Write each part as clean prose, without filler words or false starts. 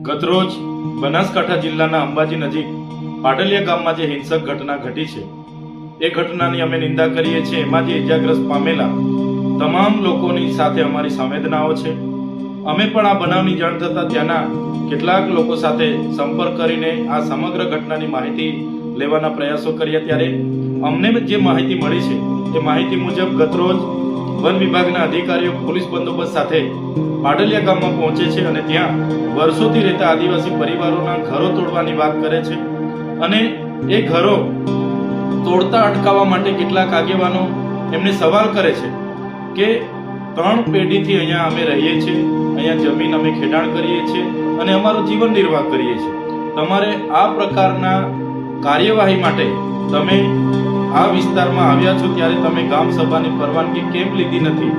ગતરોજ બનાસકાંઠા જિલ્લાના અંબાજી નજીક પાટલિયા ગામમાં જે હિંસક ઘટના ઘટી છે એ ઘટનાની અમે નિંદા કરીએ છીએ। એમાં જે ઇજાગ્રસ્ત પામેલા તમામ લોકોની સાથે અમારી સંવેદનાઓ છે। અમે પણ આ બનાવની જાણ થતાં ત્યાંના કેટલાક લોકો સાથે સંપર્ક કરીને આ સમગ્ર ઘટનાની માહિતી લેવાના પ્રયાસો કર્યા। ત્યારે અમને જે માહિતી મળી છે એ માહિતી મુજબ ગતરોજ વન વિભાગના અધિકારીઓ પોલીસ બંદોબસ્ત સાથે પાટલિયા ગામમાં પહોંચે છે અને ત્યાં વર્ષોથી રહેતા આદિવાસી પરિવારોના ઘરો તોડવાની વાત કરે છે અને એ ઘરો તોડતા અટકાવવા માટે કેટલાક આગેવાનો એમને સવાલ કરે છે કે 3 પેઢીથી અહીંયા અમે રહીએ છીએ, અહીંયા જમીન અમે ખેડાણ કરીએ છીએ અને અમારું જીવન નિર્વાહ કરીએ છીએ। તમારે આ પ્રકારના કાર્યવાહી માટે તમે આ વિસ્તારમાં આવ્યા છો ત્યારે તમે ગામ સભાની પરવાનગી કેમ લીધી નથી?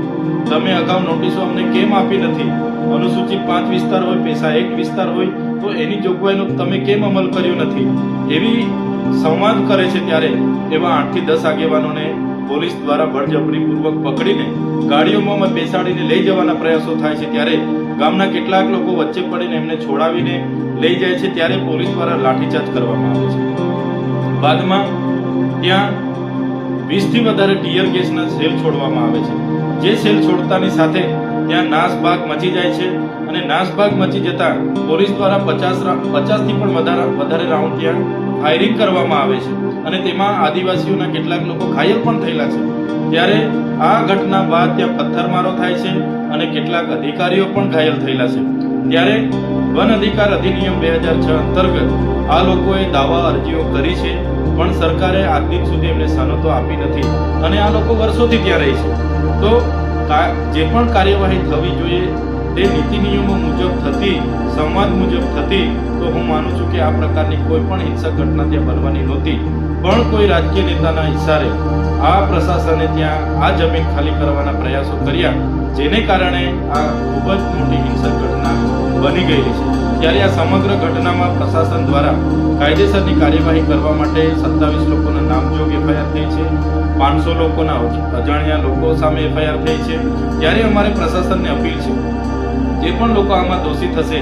તમે અગાઉ નોટિસો અમને કેમ આપી નથી? અનુસૂચિત 5 વિસ્તાર હોય, પૈસા 1 વિસ્તાર હોય તો એની જોગવાઈનો તમે કેમ અમલ કર્યો નથી? એવી સંવાદ કરે છે। ત્યારે એવા 8 થી 10 આગેવાનોને પોલીસ દ્વારા બળજબરીપૂર્વક પકડીને ગાડીઓમાં બેસાડીને લઈ જવાના પ્રયાસો થાય છે। ત્યારે ગામના કેટલાક લોકો વચ્ચે પડીને એમને છોડાવીને લઈ જાય છે। ત્યારે પોલીસ દ્વારા લાઠીચાર્જ કરવામાં આવે છે। બાદમાં ત્યાં 20 થી વધારે ટીયર ગેસના સેલ છોડવામાં આવે છે। જે સેલ છોડતાની સાથે ત્યાં નાસભાગ મચી જાય છે અને નાસભાગ મચી જતા પોલીસ દ્વારા 50 થી પણ વધારે રાઉન્ડ ત્યાં ફાયરિંગ કરવામાં આવે છે અને તેમાં આદિવાસીઓના કેટલાક લોકો ઘાયલ પણ થયેલા છે। ત્યારે આ ઘટના બાદ ત્યાં પથ્થરમારો થાય છે અને કેટલાક અધિકારીઓ પણ ઘાયલ થયેલા છે। ત્યારે વન અધિકાર અધિનિયમ 2006 અંતર્ગત આ લોકોએ દાવા અરજીઓ કરી છે પણ સરકારે આજ દિન સુધી એમને સનતો આપી નથી અને આ લોકો વર્ષોથી ત્યાં રહે છે। તો જે પણ કાર્યવાહી થવી જોઈએ તે નીતિ નિયમો મુજબ થતી, સંવાદ મુજબ થતી, તો હું માનું છું કે આ પ્રકારની કોઈ પણ હિંસક ઘટના ત્યાં બનવાની નહોતી। પણ કોઈ રાજકીય નેતાના ઇશારે આ પ્રશાસને ત્યાં આ જમીન ખાલી કરવાના પ્રયાસો કર્યા, જેને કારણે આ ખૂબ જ મોટી હિંસક ઘટના બની ગયેલી છે। ત્યારે આ સમગ્ર ઘટનામાં પ્રશાસન દ્વારા કાયદેસરની કાર્યવાહી કરવા માટે 27 લોકોના નામજોગ એફઆઈઆર થઈ છે, 500 લોકોના અજાણ્યા લોકો સામે એફઆઈઆર થઈ છે। ત્યારે અમારે પ્રશાસનને અપીલ છે, જે પણ લોકો આમાં દોષિત હશે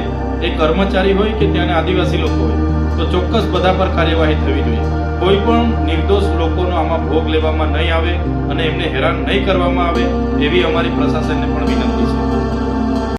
એ કર્મચારી હોય કે ત્યાંના આદિવાસી લોકો હોય તો ચોક્કસ બધા પર કાર્યવાહી થવી જોઈએ। કોઈ પણ નિર્દોષ લોકોનો આમાં ભોગ લેવામાં નહીં આવે અને એમને હેરાન નહીં કરવામાં આવે એવી અમારી પ્રશાસનને પણ વિનંતી છે।